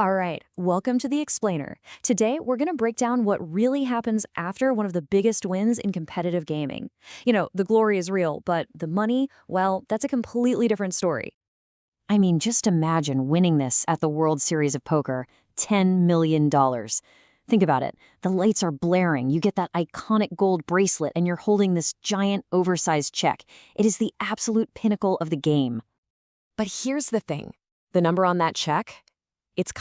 All right, welcome to the Explainer. Today, we're going to break down what really happens after one of the biggest wins in competitive gaming. The glory is real, but the money, well, that's a completely different story. I mean, just imagine winning this at the World Series of Poker, $10 million. Think about it. The lights are blaring, you get that iconic gold bracelet, and you're holding this giant, oversized check. It is the absolute pinnacle of the game. But here's the thing. The number on that check, it's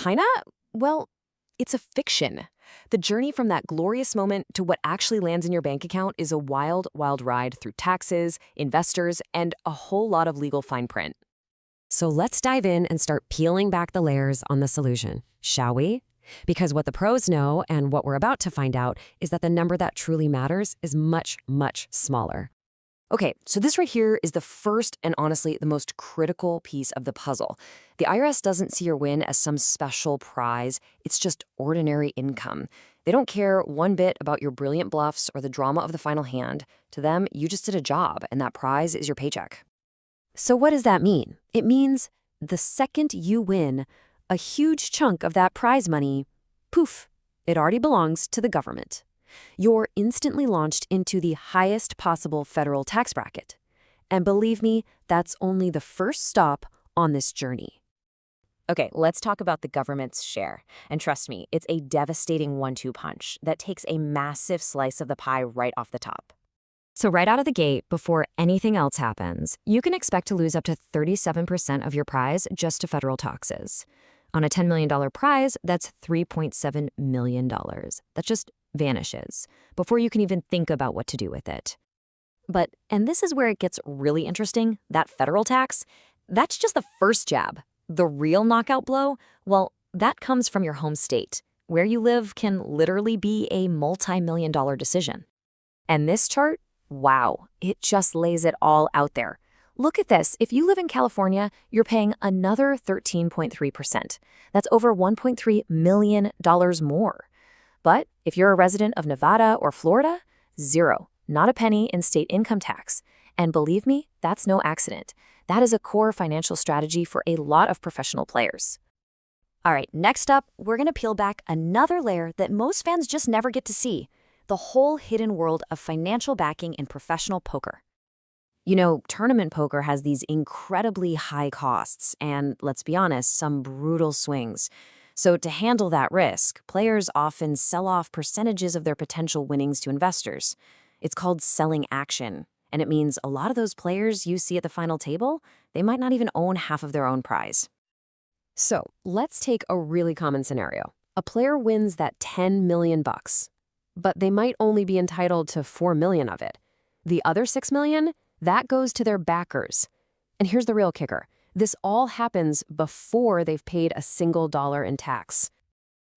it's a fiction. The journey from that glorious moment to what actually lands in your bank account is a wild, wild ride through taxes, investors, and a whole lot of legal fine print. So let's dive in and start peeling back the layers on the solution, shall we? Because what the pros know and what we're about to find out is that the number that truly matters is much, much smaller. Okay, so this right here is the first and honestly the most critical piece of the puzzle. The IRS doesn't see your win as some special prize. It's just ordinary income. They don't care one bit about your brilliant bluffs or the drama of the final hand. To them, you just did a job, and that prize is your paycheck. So what does that mean? It means the second you win, a huge chunk of that prize money, poof, it already belongs to the government. You're instantly launched into the highest possible federal tax bracket. And believe me, that's only the first stop on this journey. Okay, let's talk about the government's share. And trust me, it's a devastating 1-2 punch that takes a massive slice of the pie right off the top. So right out of the gate, before anything else happens, you can expect to lose up to 37% of your prize just to federal taxes. On a $10 million prize, that's $3.7 million. That just vanishes before you can even think about what to do with it. But, and this is where it gets really interesting, that federal tax, that's just the first jab. The real knockout blow, well, that comes from your home state. Where you live can literally be a multi-million-dollar decision. And this chart, wow, it just lays it all out there. Look at this. If you live in California, you're paying another 13.3%. That's over $1.3 million more. But if you're a resident of Nevada or Florida, zero, not a penny in state income tax. And believe me, that's no accident. That is a core financial strategy for a lot of professional players. All right, next up, we're going to peel back another layer that most fans just never get to see, the whole hidden world of financial backing in professional poker. Tournament poker has these incredibly high costs and, let's be honest, some brutal swings. So to handle that risk, players often sell off percentages of their potential winnings to investors. It's called selling action, and it means a lot of those players you see at the final table, they might not even own half of their own prize. So let's take a really common scenario. A player wins that $10 million, but they might only be entitled to $4 million of it. The other $6 million, that goes to their backers. And here's the real kicker. This all happens before they've paid a single dollar in tax.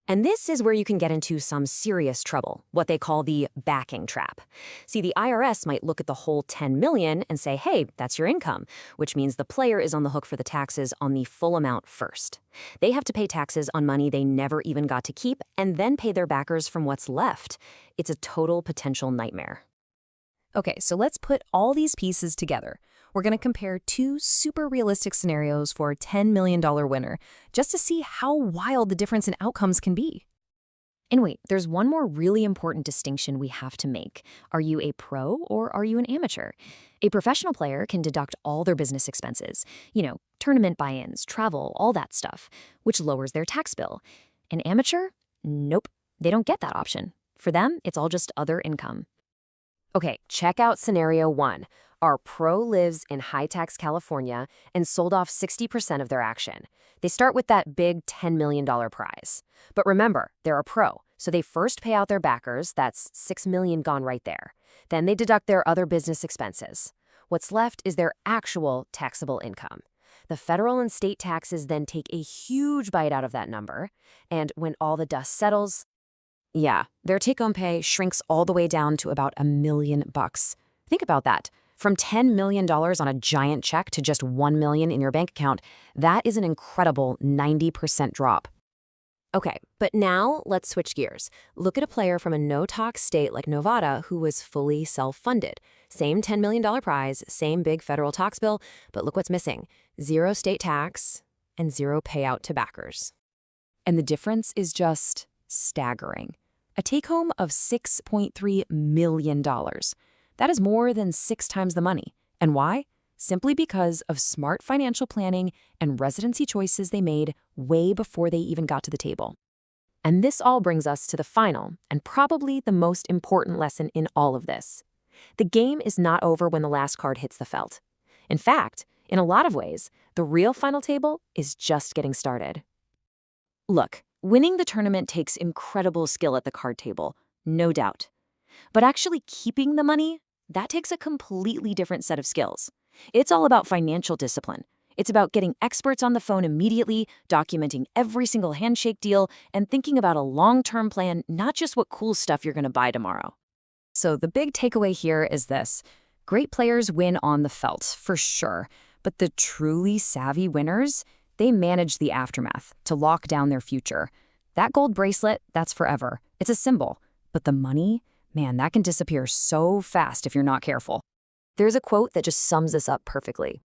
And this is where you can get into some serious trouble, what they call the backing trap. See, the IRS might look at the whole $10 million and say, hey, that's your income, which means the player is on the hook for the taxes on the full amount first. They have to pay taxes on money they never even got to keep and then pay their backers from what's left. It's a total potential nightmare. Okay, so let's put all these pieces together. We're going to compare two super realistic scenarios for a $10 million winner, just to see how wild the difference in outcomes can be. And wait, there's one more really important distinction we have to make. Are you a pro or are you an amateur? A professional player can deduct all their business expenses, tournament buy-ins, travel, all that stuff, which lowers their tax bill. An amateur? Nope, they don't get that option. For them, it's all just other income. Okay, check out scenario 1. Our pro lives in high-tax California and sold off 60% of their action. They start with that big $10 million prize. But remember, they're a pro, so they first pay out their backers, that's $6 million gone right there. Then they deduct their other business expenses. What's left is their actual taxable income. The federal and state taxes then take a huge bite out of that number, and when all the dust settles, yeah, their take-home pay shrinks all the way down to about $1 million. Think about that. From $10 million on a giant check to just $1 million in your bank account, that is an incredible 90% drop. Okay, but now let's switch gears. Look at a player from a no-tax state like Nevada who was fully self-funded. Same $10 million prize, same big federal tax bill, but look what's missing. 0 state tax and 0 payout to backers. And the difference is just staggering. A take-home of $6.3 million. That is more than 6 times the money. And why? Simply because of smart financial planning and residency choices they made way before they even got to the table. And this all brings us to the final, and probably the most important lesson in all of this. The game is not over when the last card hits the felt. In fact, in a lot of ways, the real final table is just getting started. Look, winning the tournament takes incredible skill at the card table, no doubt. But actually keeping the money, that takes a completely different set of skills. It's all about financial discipline. It's about getting experts on the phone immediately, documenting every single handshake deal, and thinking about a long-term plan, not just what cool stuff you're going to buy tomorrow. So the big takeaway here is this. Great players win on the felt, for sure. But the truly savvy winners, they manage the aftermath to lock down their future. That gold bracelet, that's forever. It's a symbol. But the money, man, that can disappear so fast if you're not careful. There's a quote that just sums this up perfectly.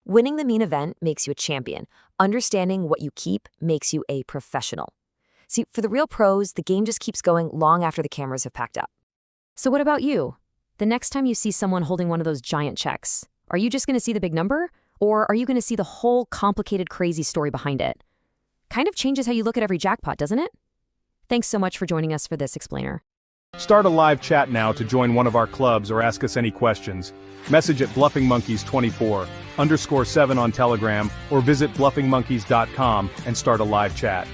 Winning the main event makes you a champion. Understanding what you keep makes you a professional. See, for the real pros, the game just keeps going long after the cameras have packed up. So what about you? The next time you see someone holding one of those giant checks, are you just going to see the big number? Or are you going to see the whole complicated, crazy story behind it? Kind of changes how you look at every jackpot, doesn't it? Thanks so much for joining us for this explainer. Start a live chat now to join one of our clubs or ask us any questions. Message at BluffingMonkeys24_7 on Telegram or visit bluffingmonkeys.com and start a live chat.